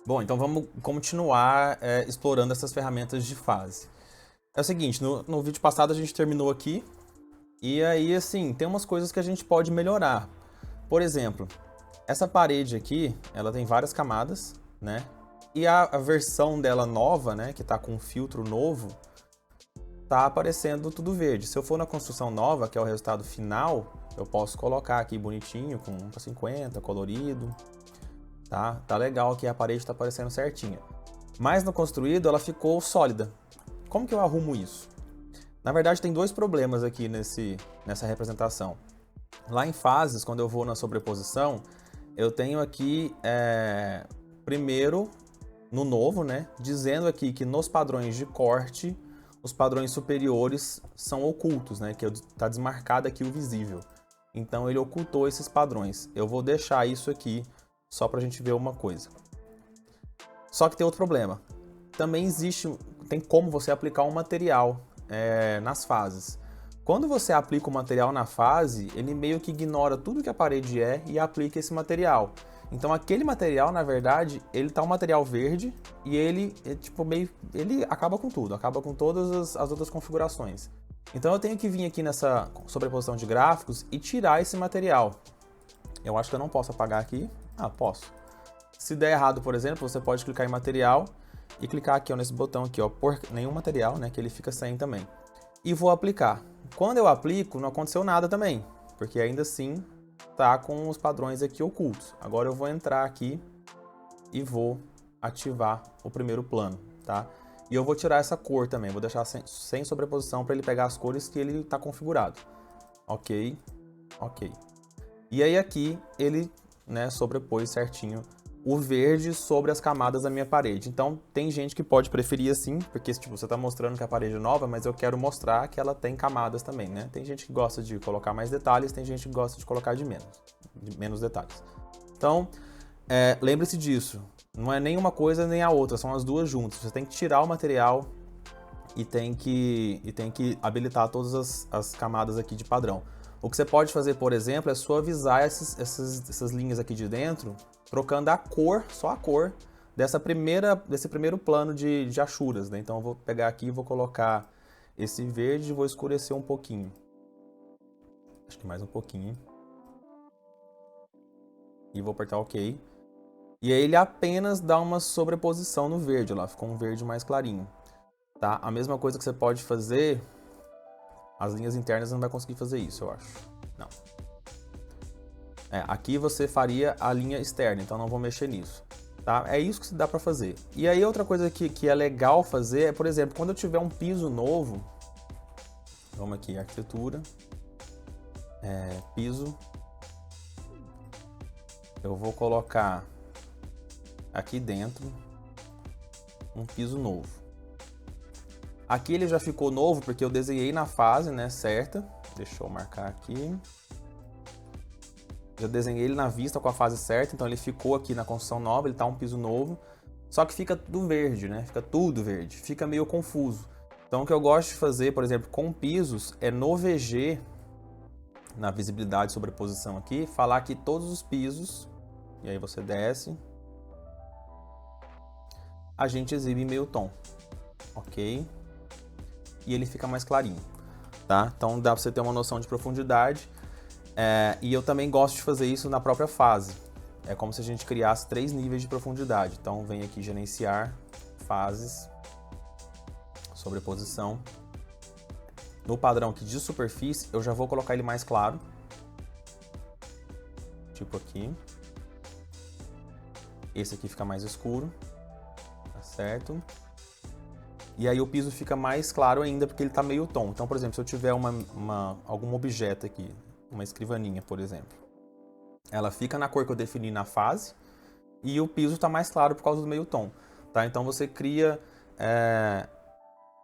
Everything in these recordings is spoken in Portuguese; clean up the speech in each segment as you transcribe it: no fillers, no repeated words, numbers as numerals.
Bom, então vamos continuar explorando essas ferramentas de fase. É o seguinte, no vídeo passado a gente terminou aqui, e aí, assim, tem umas coisas que a gente pode melhorar. Por exemplo, essa parede aqui, ela tem várias camadas, né? E a versão dela nova, né, que tá com um filtro novo, tá aparecendo tudo verde. Se eu for na construção nova, que é o resultado final, eu posso colocar aqui bonitinho, com 1:50, colorido, tá? Tá legal aqui, a parede tá aparecendo certinha. Mas no construído, ela ficou sólida. Como que eu arrumo isso? Na verdade, tem dois problemas aqui nessa representação. Lá em fases, quando eu vou na sobreposição, eu tenho aqui, primeiro, no novo, né, dizendo aqui que nos padrões de corte, os padrões superiores são ocultos, né, que está desmarcado aqui o visível. Então ele ocultou esses padrões. Eu vou deixar isso aqui só para a gente ver uma coisa. Só que tem outro problema. Também tem como você aplicar um material nas fases. Quando você aplica o material na fase, ele meio que ignora tudo que a parede é e aplica esse material. Então aquele material, na verdade, ele tá um material verde e ele ele acaba com tudo, acaba com todas as outras configurações. Então eu tenho que vir aqui nessa sobreposição de gráficos e tirar esse material. Eu acho que eu não posso apagar aqui. Ah, posso. Se der errado, por exemplo, você pode clicar em material e clicar aqui, ó, nesse botão aqui, ó, por nenhum material, né, que ele fica sem também. E vou aplicar. Quando eu aplico, não aconteceu nada também, porque ainda assim tá com os padrões aqui ocultos. Agora eu vou entrar aqui e vou ativar o primeiro plano, tá? E eu vou tirar essa cor também, vou deixar sem sobreposição para ele pegar as cores que ele está configurado. Ok, ok. E aí aqui ele, né, sobrepôs certinho o verde sobre as camadas da minha parede. Então tem gente que pode preferir assim, porque tipo, você está mostrando que a parede é nova, mas eu quero mostrar que ela tem camadas também, né? Tem gente que gosta de colocar mais detalhes, tem gente que gosta de colocar de menos detalhes. Então, lembre-se disso, não é nem uma coisa nem a outra, são as duas juntas. Você tem que tirar o material e tem que habilitar todas as camadas aqui de padrão. O que você pode fazer, por exemplo, é suavizar essas linhas aqui de dentro, trocando a cor, só a cor, desse primeiro plano de achuras, né? Então eu vou pegar aqui e vou colocar esse verde e vou escurecer um pouquinho. Acho que mais um pouquinho. E vou apertar OK. E aí ele apenas dá uma sobreposição no verde, lá ficou um verde mais clarinho. Tá? A mesma coisa que você pode fazer, as linhas internas não vai conseguir fazer isso, eu acho. Não. Aqui você faria a linha externa, então não vou mexer nisso. Tá? É isso que dá para fazer. E aí outra coisa que é legal fazer é, por exemplo, quando eu tiver um piso novo, vamos aqui, arquitetura, piso, eu vou colocar aqui dentro um piso novo. Aqui ele já ficou novo porque eu desenhei na fase, né, certa. Deixa eu marcar aqui. Já desenhei ele na vista com a fase certa, então ele ficou aqui na construção nova, ele tá um piso novo. Só que fica tudo verde, né? Fica tudo verde. Fica meio confuso. Então o que eu gosto de fazer, por exemplo, com pisos, é no VG, na visibilidade sobreposição aqui, falar que todos os pisos, e aí você desce, a gente exibe em meio tom. Ok? E ele fica mais clarinho, tá? Então dá pra você ter uma noção de profundidade. E eu também gosto de fazer isso na própria fase. É como se a gente criasse 3 níveis de profundidade. Então vem aqui gerenciar, fases, sobreposição. No padrão aqui de superfície, eu já vou colocar ele mais claro. Tipo aqui. Esse aqui fica mais escuro, tá certo? E aí o piso fica mais claro ainda porque ele está meio tom. Então, por exemplo, se eu tiver algum objeto aqui, uma escrivaninha, por exemplo, ela fica na cor que eu defini na fase e o piso está mais claro por causa do meio tom. Tá? Então você cria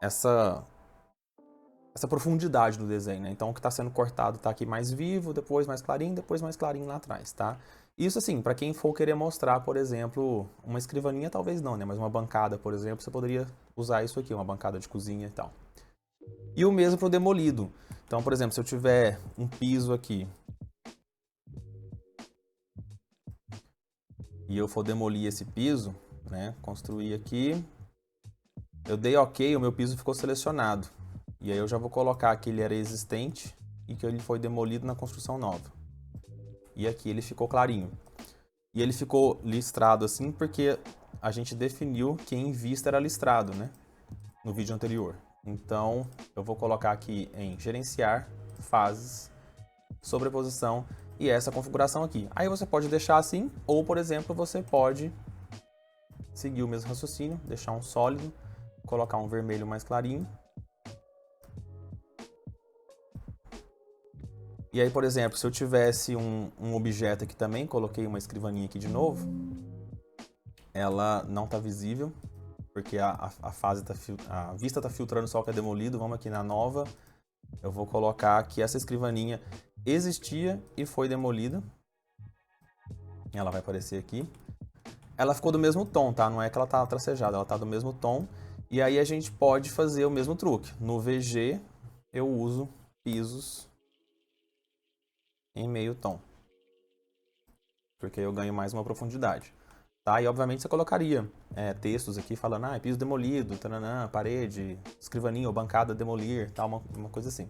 essa profundidade no desenho. Né? Então o que está sendo cortado está aqui mais vivo, depois mais clarinho lá atrás. Tá? Isso assim, para quem for querer mostrar, por exemplo, uma escrivaninha talvez não, né? Mas uma bancada, por exemplo, você poderia usar isso aqui, uma bancada de cozinha e tal. E o mesmo para o demolido. Então, por exemplo, se eu tiver um piso aqui e eu for demolir esse piso, né? Construí aqui. Eu dei OK, o meu piso ficou selecionado. E aí eu já vou colocar que ele era existente e que ele foi demolido na construção nova. E aqui ele ficou clarinho. E ele ficou listrado assim porque a gente definiu que em vista era listrado, né? No vídeo anterior. Então, eu vou colocar aqui em gerenciar, fases, sobreposição e essa configuração aqui. Aí você pode deixar assim, ou por exemplo, você pode seguir o mesmo raciocínio, deixar um sólido, colocar um vermelho mais clarinho. E aí, por exemplo, se eu tivesse um objeto aqui também, coloquei uma escrivaninha aqui de novo, ela não está visível, porque a vista está filtrando só o que é demolido. Vamos aqui na nova, eu vou colocar que essa escrivaninha existia e foi demolida. Ela vai aparecer aqui. Ela ficou do mesmo tom, tá? Não é que ela tá tracejada, ela tá do mesmo tom. E aí a gente pode fazer o mesmo truque. No VG, eu uso pisos em meio tom, porque eu ganho mais uma profundidade. Tá? E obviamente você colocaria textos aqui falando, piso demolido, taranã, parede, escrivaninha ou bancada demolir, tal, uma coisa assim.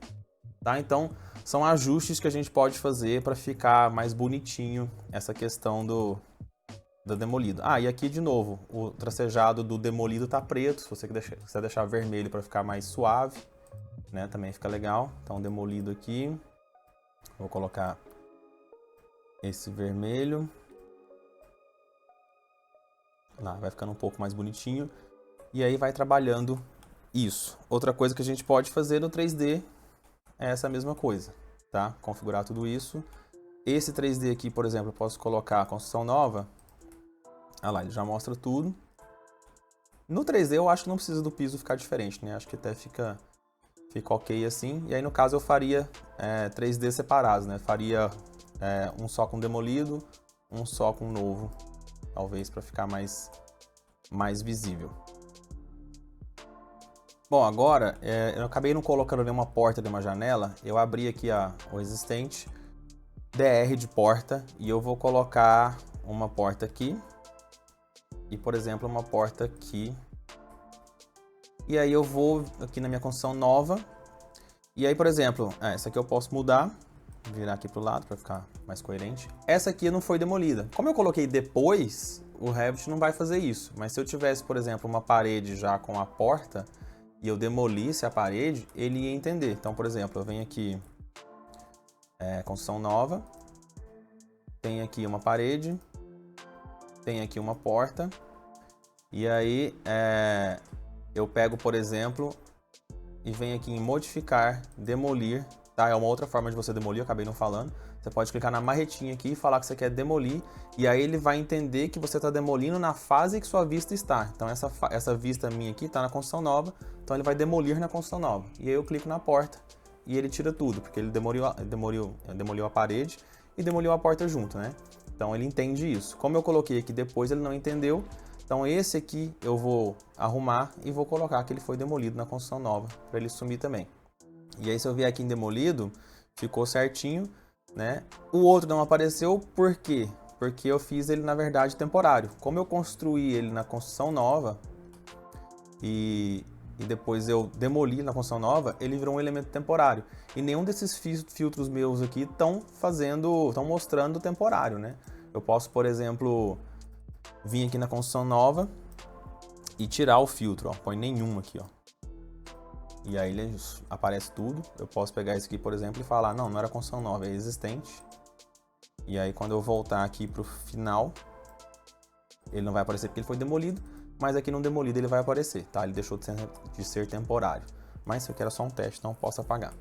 Tá? Então, são ajustes que a gente pode fazer para ficar mais bonitinho essa questão do demolido. E aqui de novo, o tracejado do demolido tá preto, se você quiser deixar vermelho para ficar mais suave, né? Também fica legal. Então, demolido aqui, vou colocar esse vermelho. Lá, vai ficando um pouco mais bonitinho. E aí vai trabalhando isso. Outra coisa que a gente pode fazer no 3D é essa mesma coisa, tá? Configurar tudo isso. Esse 3D aqui, por exemplo, eu posso colocar a construção nova. Lá, ele já mostra tudo. No 3D eu acho que não precisa do piso ficar diferente, né? Acho que até fica ok assim. E aí no caso eu faria 3D separados, né? Faria um só com demolido, um só com novo. Talvez para ficar mais visível. Bom, agora eu acabei não colocando nenhuma porta de uma janela. Eu abri aqui o existente, DR de porta, e eu vou colocar uma porta aqui e, por exemplo, uma porta aqui. E aí eu vou aqui na minha construção nova. E aí, por exemplo, essa aqui eu posso mudar, virar aqui para o lado para ficar mais coerente. Essa aqui não foi demolida. Como eu coloquei depois, o Revit não vai fazer isso. Mas se eu tivesse, por exemplo, uma parede já com a porta e eu demolisse a parede, ele ia entender. Então, por exemplo, eu venho aqui, construção nova, tem aqui uma parede, tem aqui uma porta, e aí eu pego, por exemplo, e venho aqui em modificar, demolir, tá? É uma outra forma de você demolir, eu acabei não falando. Você pode clicar na marretinha aqui e falar que você quer demolir, e aí ele vai entender que você está demolindo na fase que sua vista está. Então essa vista minha aqui está na construção nova, então ele vai demolir na construção nova. E aí eu clico na porta e ele tira tudo, porque ele demoliu a parede e demoliu a porta junto, né? Então ele entende isso. Como eu coloquei aqui depois, ele não entendeu. Então esse aqui eu vou arrumar e vou colocar que ele foi demolido na construção nova, para ele sumir também. E aí se eu vier aqui em demolido, ficou certinho, né? O outro não apareceu, por quê? Porque eu fiz ele, na verdade, temporário. Como eu construí ele na construção nova e depois eu demoli na construção nova, ele virou um elemento temporário. E nenhum desses filtros meus aqui estão mostrando temporário, né? Eu posso, por exemplo, vir aqui na construção nova e tirar o filtro, ó. Põe nenhum aqui, ó. E aí ele aparece tudo. Eu posso pegar isso aqui, por exemplo, e falar, não era construção nova, é existente. E aí quando eu voltar aqui para o final, ele não vai aparecer porque ele foi demolido, mas aqui no demolido ele vai aparecer, tá? Ele deixou de ser temporário. Mas isso aqui era só um teste, então eu posso apagar.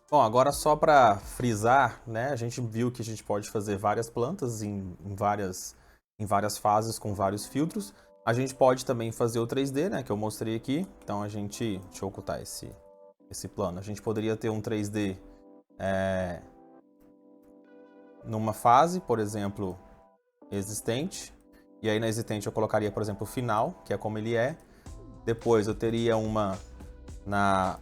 Bom, agora só para frisar, né? A gente viu que a gente pode fazer várias plantas em várias fases com vários filtros. A gente pode também fazer o 3D, né? Que eu mostrei aqui. Então deixa eu ocultar esse plano. A gente poderia ter um 3D numa fase, por exemplo, existente. E aí na existente eu colocaria, por exemplo, o final, que é como ele é. Depois eu teria uma na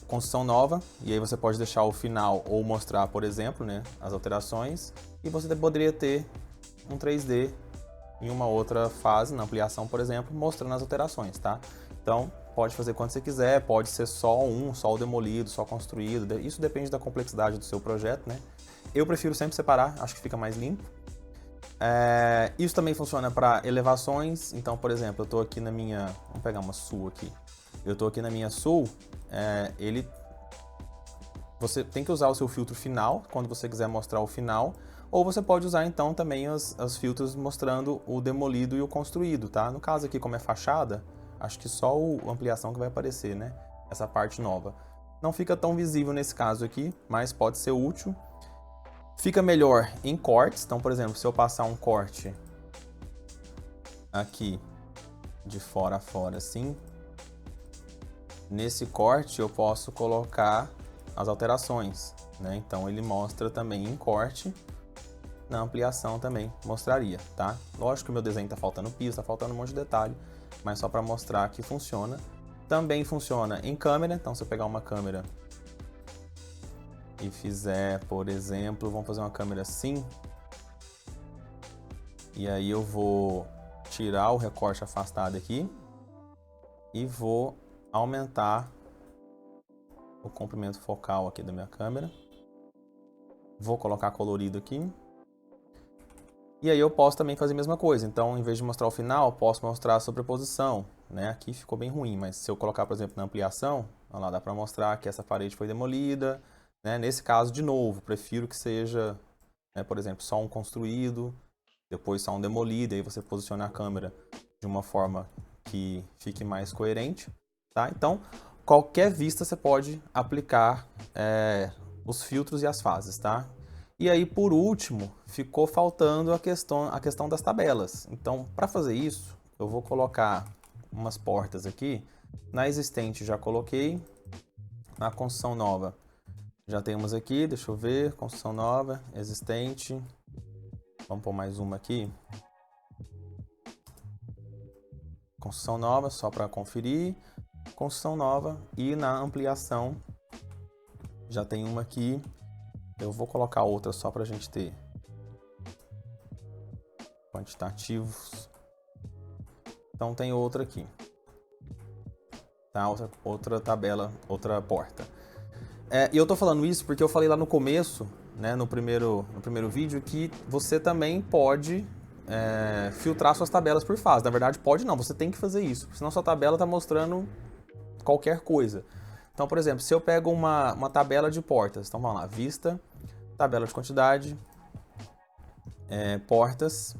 construção nova, e aí você pode deixar o final ou mostrar, por exemplo, né, as alterações. E você poderia ter um 3D em uma outra fase, na ampliação, por exemplo, mostrando as alterações, tá? Então, pode fazer quando você quiser, pode ser só o demolido, só construído, isso depende da complexidade do seu projeto, né? Eu prefiro sempre separar, acho que fica mais limpo. Isso também funciona para elevações, então, por exemplo, eu estou aqui na minha... Vamos pegar uma sul aqui. Eu estou aqui na minha sul, você tem que usar o seu filtro final, quando você quiser mostrar o final, ou você pode usar, então, também os filtros mostrando o demolido e o construído, tá? No caso aqui, como é fachada, acho que só a ampliação que vai aparecer, né? Essa parte nova. Não fica tão visível nesse caso aqui, mas pode ser útil. Fica melhor em cortes, então, por exemplo, se eu passar um corte aqui de fora a fora assim, nesse corte eu posso colocar as alterações, né? Então ele mostra também em corte, na ampliação também mostraria, tá? Lógico que o meu desenho tá faltando piso, tá faltando um monte de detalhe, mas só para mostrar que funciona. Também funciona em câmera, então se eu pegar uma câmera e fizer, por exemplo, vamos fazer uma câmera assim, e aí eu vou tirar o recorte afastado aqui e vou aumentar o comprimento focal aqui da minha câmera. Vou colocar colorido aqui. E aí eu posso também fazer a mesma coisa. Então, em vez de mostrar o final, posso mostrar a sobreposição, né? Aqui ficou bem ruim, mas se eu colocar, por exemplo, na ampliação, olha lá, dá para mostrar que essa parede foi demolida, né? Nesse caso, de novo, prefiro que seja, né, por exemplo, só um construído, depois só um demolido, aí você posiciona a câmera de uma forma que fique mais coerente, tá? Então, qualquer vista você pode aplicar os filtros e as fases, tá? E aí, por último, ficou faltando a questão das tabelas. Então, para fazer isso, eu vou colocar umas portas aqui. Na existente já coloquei, na construção nova já temos aqui, deixa eu ver, construção nova, existente. Vamos pôr mais uma aqui. Construção nova, só para conferir. Construção nova e na ampliação já tem uma aqui. Eu vou colocar outra só para a gente ter quantitativos. Então tem outra aqui. Tá? Outra tabela, outra porta. E eu tô falando isso porque eu falei lá no começo, né, no primeiro vídeo, que você também pode filtrar suas tabelas por fase. Na verdade, pode não, você tem que fazer isso, senão sua tabela está mostrando qualquer coisa. Então, por exemplo, se eu pego uma tabela de portas, então vamos lá, vista, tabela de quantidade, portas,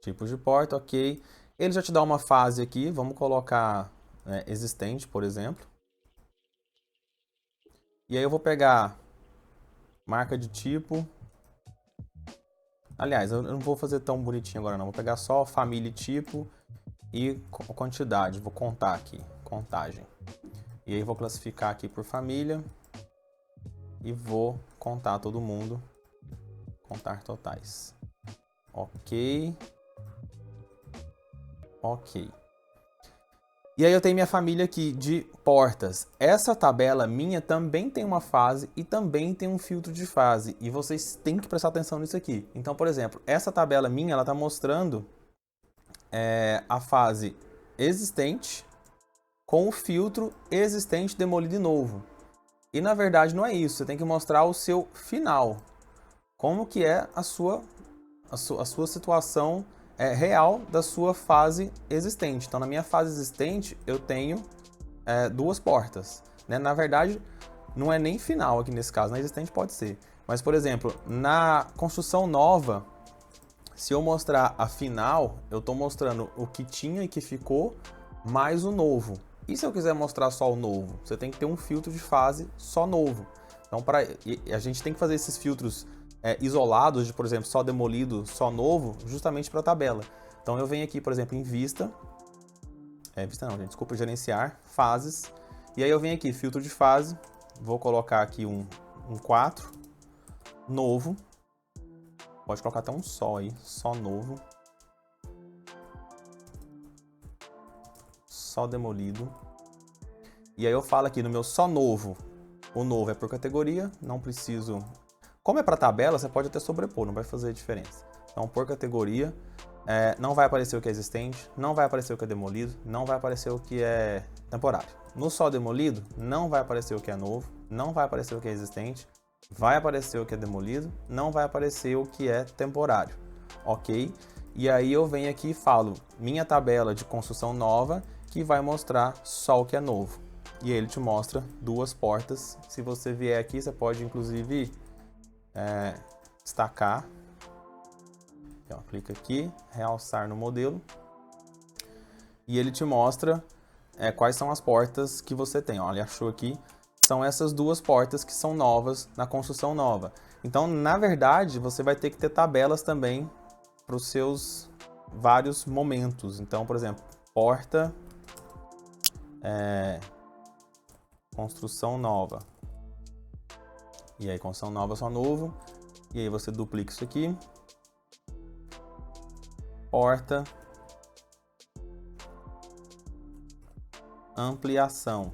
tipos de porta, ok. Ele já te dá uma fase aqui, vamos colocar existente, por exemplo. E aí eu vou pegar marca de tipo. Aliás, eu não vou fazer tão bonitinho agora não, vou pegar só família e tipo e quantidade, vou contar aqui, contagem. E aí vou classificar aqui por família e vou contar todo mundo, contar totais. Ok. Ok. E aí eu tenho minha família aqui de portas. Essa tabela minha também tem uma fase e também tem um filtro de fase. E vocês têm que prestar atenção nisso aqui. Então, por exemplo, essa tabela minha, ela está mostrando a fase existente com o filtro existente demolido de novo. E na verdade não é isso. Você tem que mostrar o seu final. Como que é a sua situação real da sua fase existente. Então, na minha fase existente, eu tenho duas portas. Né? Na verdade, não é nem final aqui nesse caso, na existente pode ser. Mas, por exemplo, na construção nova, se eu mostrar a final, eu estou mostrando o que tinha e que ficou, mais o novo. E se eu quiser mostrar só o novo? Você tem que ter um filtro de fase só novo. Então, a gente tem que fazer esses filtros isolados, de, por exemplo, só demolido, só novo, justamente para a tabela. Então eu venho aqui, por exemplo, em vista, vista não, gente, desculpa, gerenciar, fases, e aí eu venho aqui, filtro de fase, vou colocar aqui um 4, novo, pode colocar até um só aí, só novo, só demolido, e aí eu falo aqui no meu só novo, o novo é por categoria, não preciso... Como é para tabela, você pode até sobrepor, não vai fazer diferença. Então, por categoria, não vai aparecer o que é existente, não vai aparecer o que é demolido, não vai aparecer o que é temporário. No só demolido, não vai aparecer o que é novo, não vai aparecer o que é existente, vai aparecer o que é demolido, não vai aparecer o que é temporário, ok? E aí eu venho aqui e falo, minha tabela de construção nova, que vai mostrar só o que é novo. E aí ele te mostra duas portas. Se você vier aqui, você pode inclusive destacar. Então, clica aqui, realçar no modelo. E ele te mostra quais são as portas que você tem. Olha, ele achou aqui. São essas duas portas que são novas na construção nova. Então, na verdade, você vai ter que ter tabelas também para os seus vários momentos. Então, por exemplo, porta, construção nova. E aí, construção nova, só novo. E aí você duplica isso aqui. Porta, ampliação.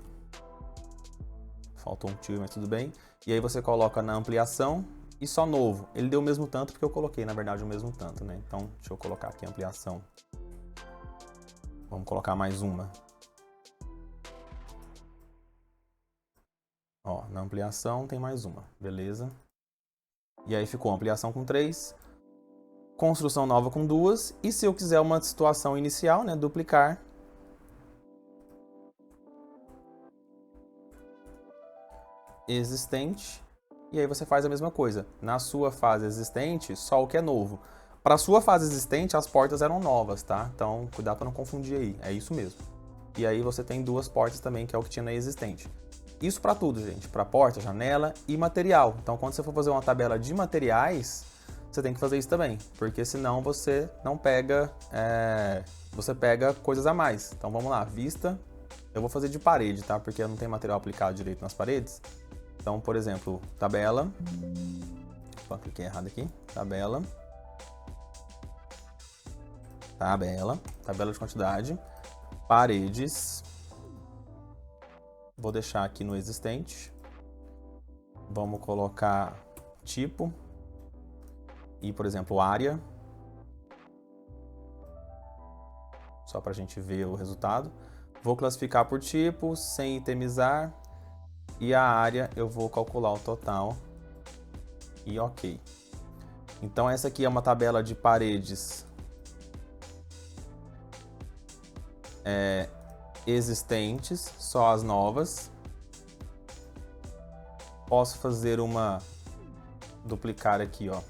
Faltou um tio, mas tudo bem. E aí você coloca na ampliação e só novo. Ele deu o mesmo tanto porque eu coloquei, na verdade, o mesmo tanto, né? Então, deixa eu colocar aqui ampliação. Vamos colocar mais uma. Ó, na ampliação tem mais uma, beleza? E aí ficou ampliação com 3, construção nova com 2, e se eu quiser uma situação inicial, né, duplicar, existente, e aí você faz a mesma coisa. Na sua fase existente, só o que é novo. Para a sua fase existente, as portas eram novas, tá? Então, cuidado para não confundir aí, é isso mesmo. E aí você tem duas portas também, que é o que tinha na existente. Isso para tudo, gente, para porta, janela e material. Então, quando você for fazer uma tabela de materiais, você tem que fazer isso também, porque senão você não pega, você pega coisas a mais. Então, vamos lá, vista, eu vou fazer de parede, tá? Porque eu não tenho material aplicado direito nas paredes. Então, por exemplo, tabela, opa, cliquei errado aqui, tabela de quantidade, paredes, vou deixar aqui no existente, vamos colocar tipo e, por exemplo, área, só para a gente ver o resultado. Vou classificar por tipo, sem itemizar, e a área eu vou calcular o total e ok. Então essa aqui é uma tabela de paredes existentes, só as novas. Posso fazer uma duplicar aqui, ó.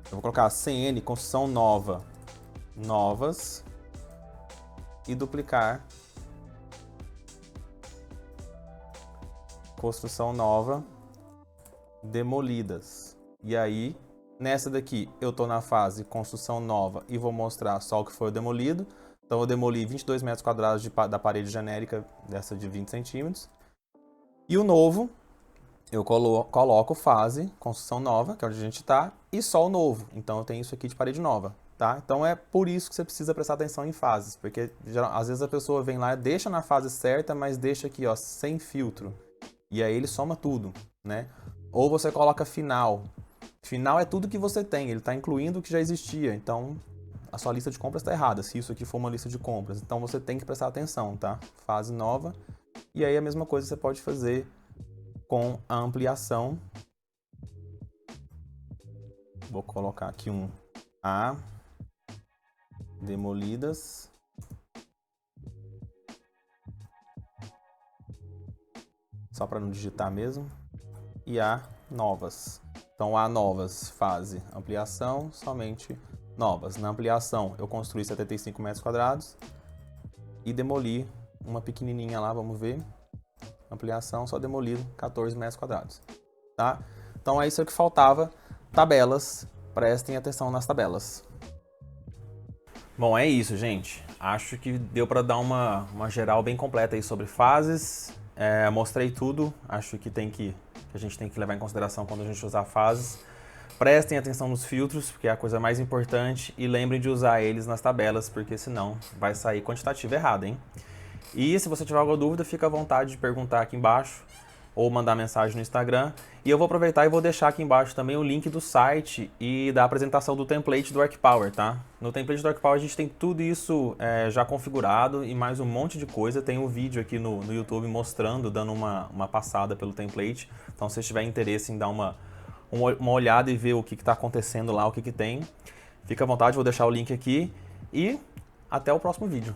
Eu vou colocar CN, construção nova, novas, e duplicar, construção nova, demolidas. E aí, nessa daqui, eu tô na fase construção nova e vou mostrar só o que foi demolido. Então, eu demoli 22 metros quadrados da parede genérica, dessa de 20 centímetros. E o novo, eu coloco fase, construção nova, que é onde a gente está, e só o novo. Então, eu tenho isso aqui de parede nova, tá? Então, é por isso que você precisa prestar atenção em fases, porque às vezes a pessoa vem lá, deixa na fase certa, mas deixa aqui, ó, sem filtro. E aí ele soma tudo, né? Ou você coloca final. Final é tudo que você tem, ele está incluindo o que já existia. Então, a sua lista de compras está errada, se isso aqui for uma lista de compras. Então, você tem que prestar atenção, tá? Fase nova. E aí, a mesma coisa você pode fazer com a ampliação. Vou colocar aqui um A. Demolidas. Só para não digitar mesmo. E A novas. Então, A novas, fase ampliação, somente novas. Na ampliação, eu construí 75 metros quadrados e demoli uma pequenininha lá, vamos ver. Ampliação, só demolido 14 metros quadrados, tá? Então, é isso que faltava. Tabelas, prestem atenção nas tabelas. Bom, é isso, gente. Acho que deu para dar uma geral bem completa aí sobre fases. Mostrei tudo, acho que a gente tem que levar em consideração quando a gente usar fases. Prestem atenção nos filtros, porque é a coisa mais importante, e lembrem de usar eles nas tabelas, porque senão vai sair quantitativo errado, hein? E se você tiver alguma dúvida, fica à vontade de perguntar aqui embaixo. ou mandar mensagem no Instagram. E eu vou aproveitar e vou deixar aqui embaixo também o link do site e da apresentação do template do ArcPower, tá? No template do ArcPower a gente tem tudo isso já configurado e mais um monte de coisa. Tem um vídeo aqui no YouTube mostrando, dando uma passada pelo template. Então se vocês tiverem interesse em dar uma olhada e ver o que está acontecendo lá, o que tem, fica à vontade, vou deixar o link aqui e até o próximo vídeo.